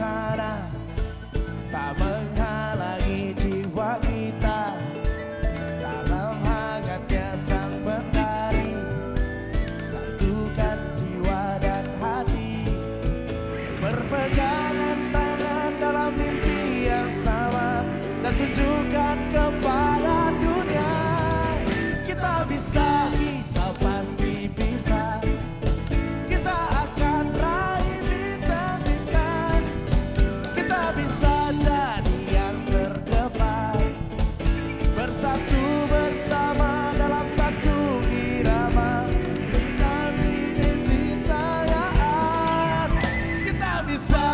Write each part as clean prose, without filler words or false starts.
sana tak menghalangi jiwa kita dalam hangatnya sang mentari. Satukan jiwa dan hati, berpegangan tangan dalam mimpi yang sama, dan tunjukkan kepada dunia kita bisa, kita pasti bisa. Kita akan raih bintang-bintang, kita bisa jadi yang terdepan, bersatu bersama dalam satu irama dan identitayaan. Kita bisa.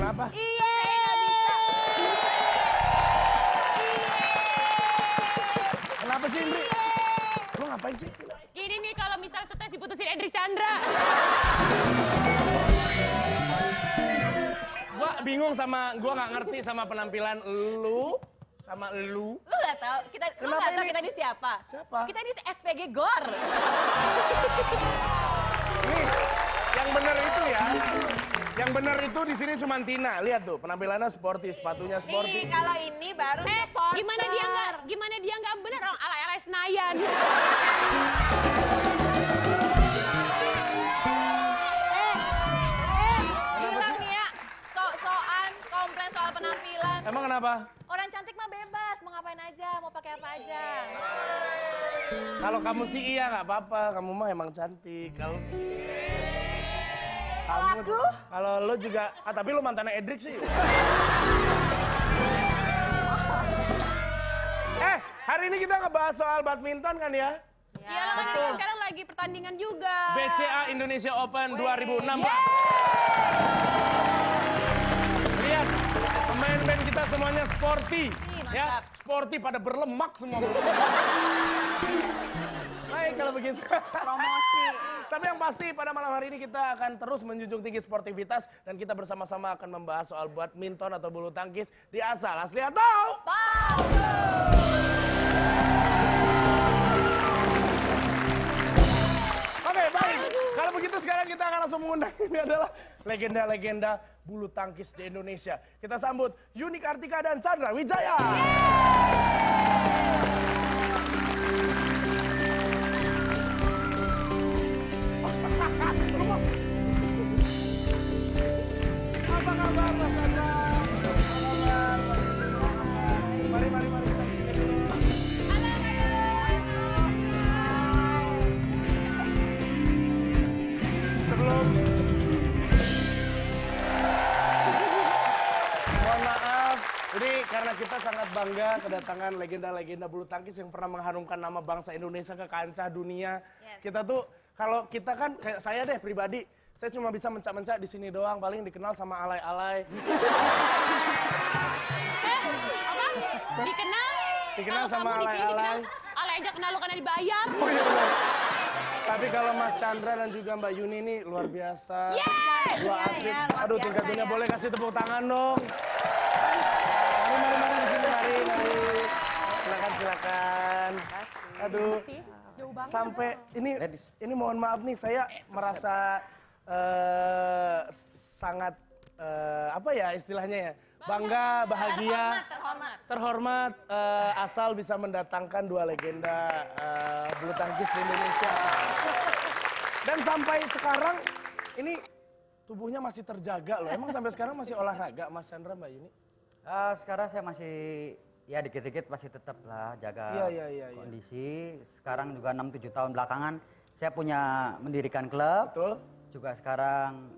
Kenapa? Kenapa sih, Indri? Lo ngapain sih? Gini nih kalau misalnya stres diputusin Hendrik Chandra. Gua nggak ngerti sama penampilan lu sama lu. Lu nggak tahu kita di siapa? Siapa? Kita di SPG Gor. Nih, yang bener itu ya. Yang bener itu di sini cuma Tina. Lihat tuh, penampilannya sporty, sepatunya sporty. Nih, kalau ini baru supporter. Gimana dia nggak bener orang ala-ala Senayan. Bilang nih ya, sok-sokan komplain soal penampilan. Emang kenapa? Orang cantik mah bebas, mau ngapain aja, mau pakai apa aja. Kalau kamu sih iya nggak apa-apa, kamu mah emang cantik. Kalau lo juga, tapi lo mantannya Edric sih. Hari ini kita ngebahas soal badminton kan ya? Iya lah kan ini sekarang lagi pertandingan juga. BCA Indonesia Open 2016. Lihat, pemain-pemain kita semuanya sporty. Ya, sporty pada berlemak semua. Baik kalau begitu. Promosi. Tapi yang pasti pada malam hari ini kita akan terus menjunjung tinggi sportivitas dan kita bersama-sama akan membahas soal badminton atau bulu tangkis di Asal Asli atau Oke, baik. Kalau begitu sekarang kita akan langsung mengundang, ini adalah legenda-legenda bulu tangkis di Indonesia. Kita sambut Yuni Kartika dan Chandra Wijaya. Apa kabar Mas Chandra? Mari. Sebelum mohon maaf, ini karena kita sangat bangga kedatangan legenda-legenda bulu tangkis yang pernah mengharumkan nama bangsa Indonesia ke kancah dunia. Kita tuh kalau kita kan kayak saya deh pribadi, saya cuma bisa mencak-mencak di sini doang, paling dikenal sama alay-alay. Apa? Dikenal sama Kamu di sini alay-alay. Alay aja kenal lu karena dibayar. Oh iya benar. Tapi kalau Mas Chandra dan juga Mbak Yuni ini luar biasa. Dua atlet. Aduh, tingkat dunia, boleh kasih tepuk tangan dong. Mari di sini, mari. Silakan. Aduh. Sampai ini mohon maaf nih, saya merasa sangat apa ya istilahnya ya, bangga, bahagia, terhormat Asal bisa mendatangkan dua legenda bulu tangkis di Indonesia. Dan sampai sekarang ini tubuhnya masih terjaga loh. Emang sampai sekarang masih olahraga Mas Chandra, Mbak Yuni? Sekarang saya masih ya dikit-dikit masih tetap lah jaga kondisi. Sekarang juga 6-7 tahun belakangan saya punya mendirikan klub. Betul. Juga sekarang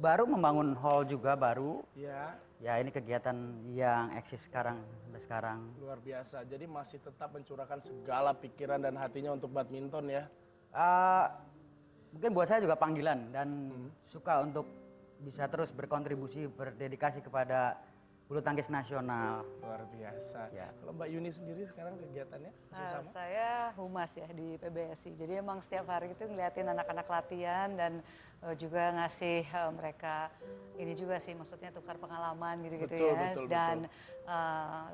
baru membangun hall juga baru. Iya. ya ini kegiatan yang eksis sekarang sampai sekarang. Luar biasa. Jadi masih tetap mencurahkan segala pikiran dan hatinya untuk badminton ya. Mungkin buat saya juga panggilan dan suka untuk bisa terus berkontribusi, berdedikasi kepada bulu tangkis nasional. Luar biasa. Ya. Kalau Mbak Yuni sendiri sekarang kegiatannya masih sama? Saya humas ya di PBSI. Jadi emang setiap hari itu ngeliatin anak-anak latihan dan juga ngasih mereka ini juga sih, maksudnya tukar pengalaman gitu-gitu Betul, ya. betul, Dan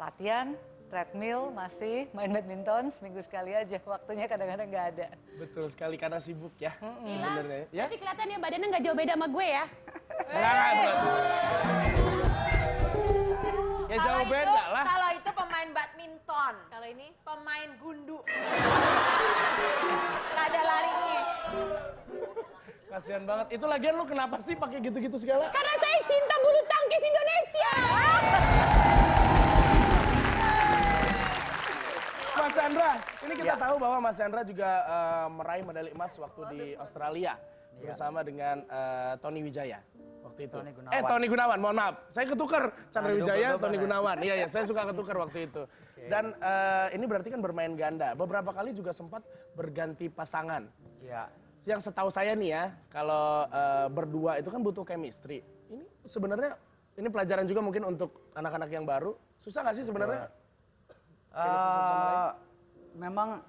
latihan, treadmill masih, main badminton seminggu sekali aja. Waktunya kadang-kadang nggak ada. Betul sekali karena sibuk ya. Gila, Benernya ya. nanti kelihatan ya badannya nggak jauh beda sama gue ya. Ya jauh beda lah. Kalau itu pemain badminton. Kalau ini? Pemain gundu. Gak ada larinya. Kasihan banget. Itu lagian lu kenapa sih pakai gitu-gitu segala? Karena saya cinta bulu tangkis Indonesia. Mas Chandra, ini kita tahu bahwa Mas Chandra juga meraih medali emas waktu di Australia bersama dengan Tony Wijaya waktu itu. Tony Gunawan. Tony Gunawan, mohon maaf. Saya ketukar Chandra Nah, Wijaya, double Tony ya. Gunawan. Iya, saya suka ketukar waktu itu. Dan ini berarti kan bermain ganda. Beberapa kali juga sempat berganti pasangan. Iya. Yang setahu saya nih ya, kalau berdua itu kan butuh chemistry. Ini sebenarnya ini pelajaran juga mungkin untuk anak-anak yang baru. Susah nggak sih sebenarnya? Memang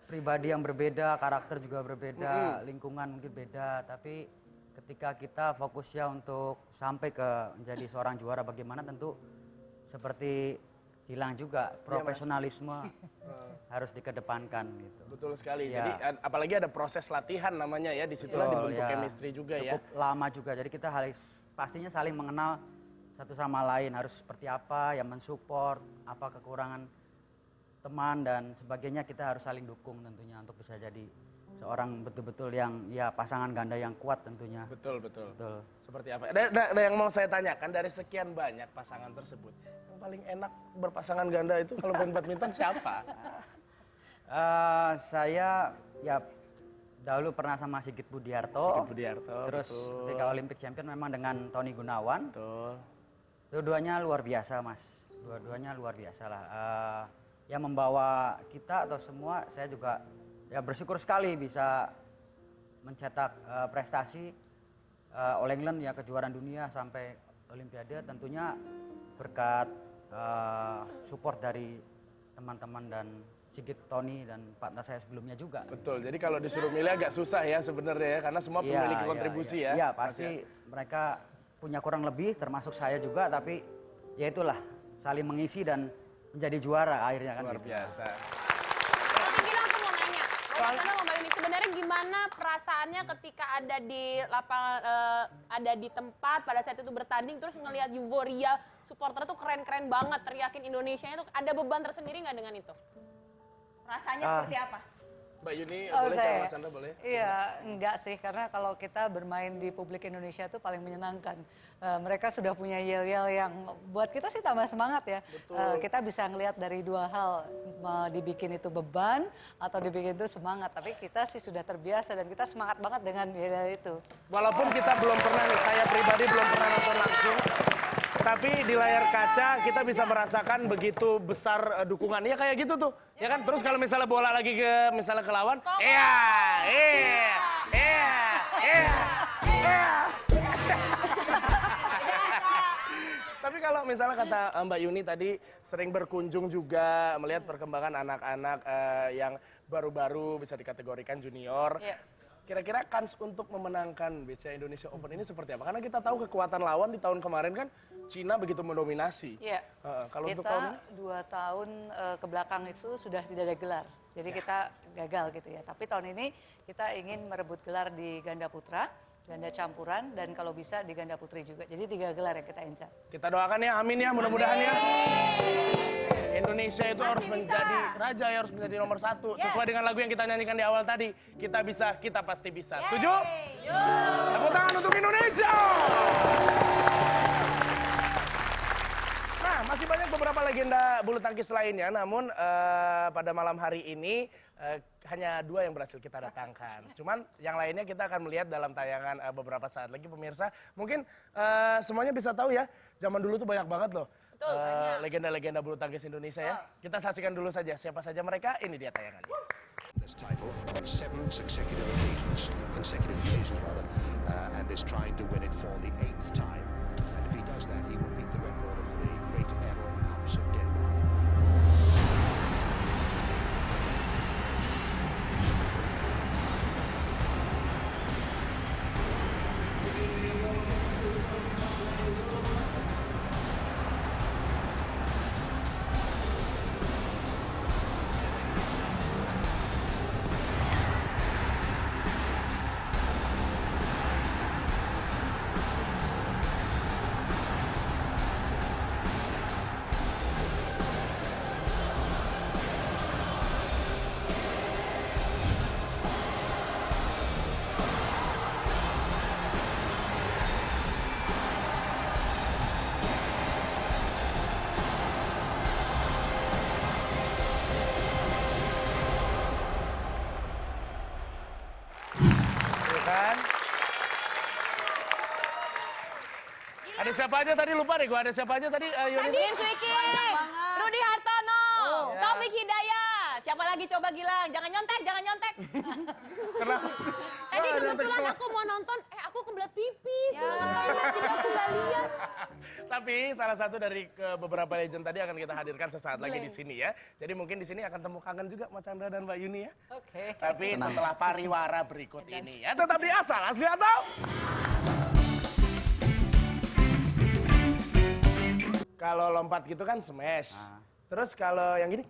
pribadi yang berbeda, karakter juga berbeda, lingkungan mungkin beda, tapi ketika kita fokusnya untuk sampai ke menjadi seorang juara bagaimana tentu seperti hilang juga profesionalisme harus dikedepankan gitu. Betul sekali. Ya. Jadi apalagi ada proses latihan namanya ya, di situlah Betul, dibentuk ya. chemistry juga ya. Cukup lama juga, jadi kita harus pastinya saling mengenal satu sama lain, harus seperti apa, yang mensupport, apa kekurangan teman dan sebagainya, kita harus saling dukung tentunya untuk bisa jadi seorang betul-betul yang ya pasangan ganda yang kuat tentunya. Betul, betul. Betul. Seperti apa? Ada yang mau saya tanyakan dari sekian banyak pasangan tersebut, yang paling enak berpasangan ganda itu kalau main badminton siapa? Saya ya dahulu pernah sama Sigit Budiarto. Sigit Budiarto. Terus betul. ketika Olympic Champion memang dengan Tony Gunawan. Betul. Dua-duanya luar biasa mas, dua-duanya luar biasa lah. Yang membawa kita atau semua, saya juga ya bersyukur sekali bisa mencetak prestasi All England ya, kejuaraan dunia sampai Olimpiade, tentunya berkat support dari teman-teman dan Sigit, Tony dan partner saya sebelumnya juga. Betul. Jadi kalau disuruh milih agak susah ya sebenarnya ya, karena semua Iya, memiliki iya, kontribusi iya. ya. Iya pasti mereka punya kurang lebih, termasuk saya juga, tapi ya itulah saling mengisi dan menjadi juara akhirnya kan. Luar gitu. biasa. Tapi gini aku mau nanya, sama Mbak Yuni, sebenarnya gimana perasaannya ketika ada di lapangan, ada di tempat pada saat itu bertanding, terus ngelihat euforia supporter tuh keren-keren banget, teriakin Indonesia itu, ada beban tersendiri nggak dengan itu? Rasanya seperti apa? Mbak Yuni, Oh, boleh saya? cara Mas Chandra boleh? Iya, enggak sih, karena kalau kita bermain di publik Indonesia itu paling menyenangkan. Mereka sudah punya yel-yel yang buat kita sih tambah semangat ya. Kita bisa ngelihat dari dua hal, dibikin itu beban atau dibikin itu semangat. Tapi kita sih sudah terbiasa dan kita semangat banget dengan yel-yel itu. Walaupun kita belum pernah nih, saya pribadi belum pernah nonton langsung, tapi di layar kaca kita bisa merasakan begitu besar dukungannya kayak gitu tuh. Ya kan? Terus kalau misalnya bola lagi ke misalnya ke lawan, Tapi kalau misalnya kata Mbak Yuni tadi sering berkunjung juga melihat perkembangan anak-anak yang baru-baru bisa dikategorikan junior. Iya. Kira-kira kans untuk memenangkan BCA Indonesia Open ini seperti apa? Karena kita tahu kekuatan lawan di tahun kemarin kan Cina begitu mendominasi. Iya. Kalau untuk Kita tahun ini? 2 tahun ke belakang itu sudah tidak ada gelar. Jadi kita gagal gitu ya. Tapi tahun ini kita ingin merebut gelar di ganda putra, ganda campuran, dan kalau bisa di ganda putri juga. Jadi 3 gelar yang kita incar. Kita doakan ya, amin ya, mudah-mudahan ya. Indonesia itu harus menjadi raja, ya harus menjadi nomor 1. Sesuai dengan lagu yang kita nyanyikan di awal tadi. Kita bisa, kita pasti bisa. Setuju? Tepuk tangan untuk Indonesia! Nah, Mas Masih banyak beberapa legenda bulu tangkis lainnya, namun pada malam hari ini hanya 2 yang berhasil kita datangkan. Cuman yang lainnya kita akan melihat dalam tayangan beberapa saat lagi pemirsa. Mungkin semuanya bisa tahu ya, zaman dulu tuh banyak banget loh legenda-legenda bulu tangkis Indonesia ya. Kita saksikan dulu saja siapa saja mereka, ini dia tayangannya. This title on 7 consecutive occasions rather, and is trying to win it for the 8th time. And if he does that, he will beat the record of the great Aron Cups of Denmark. Kan? Ada siapa aja tadi lupa deh gua, ada siapa aja tadi Yuni? Din Swiki, Rudi Hartono, Taufik Hidayat. Siapa lagi coba Gilang? Jangan nyontek, jangan nyontek. Kenapa sih? Tadi Wah, kebetulan nonton aku mau nonton, aku kebelet pipis. Jadi aku nggak lihat. Tapi salah satu dari beberapa legend tadi akan kita hadirkan sesaat lagi di sini ya. Jadi mungkin di sini akan temu kangen juga Mas Chandra dan Mbak Yuni ya. Oke. Tapi setelah pariwara berikut ini ya, tetap di Asal Asli atau kalau lompat gitu kan smash. Terus kalau yang gini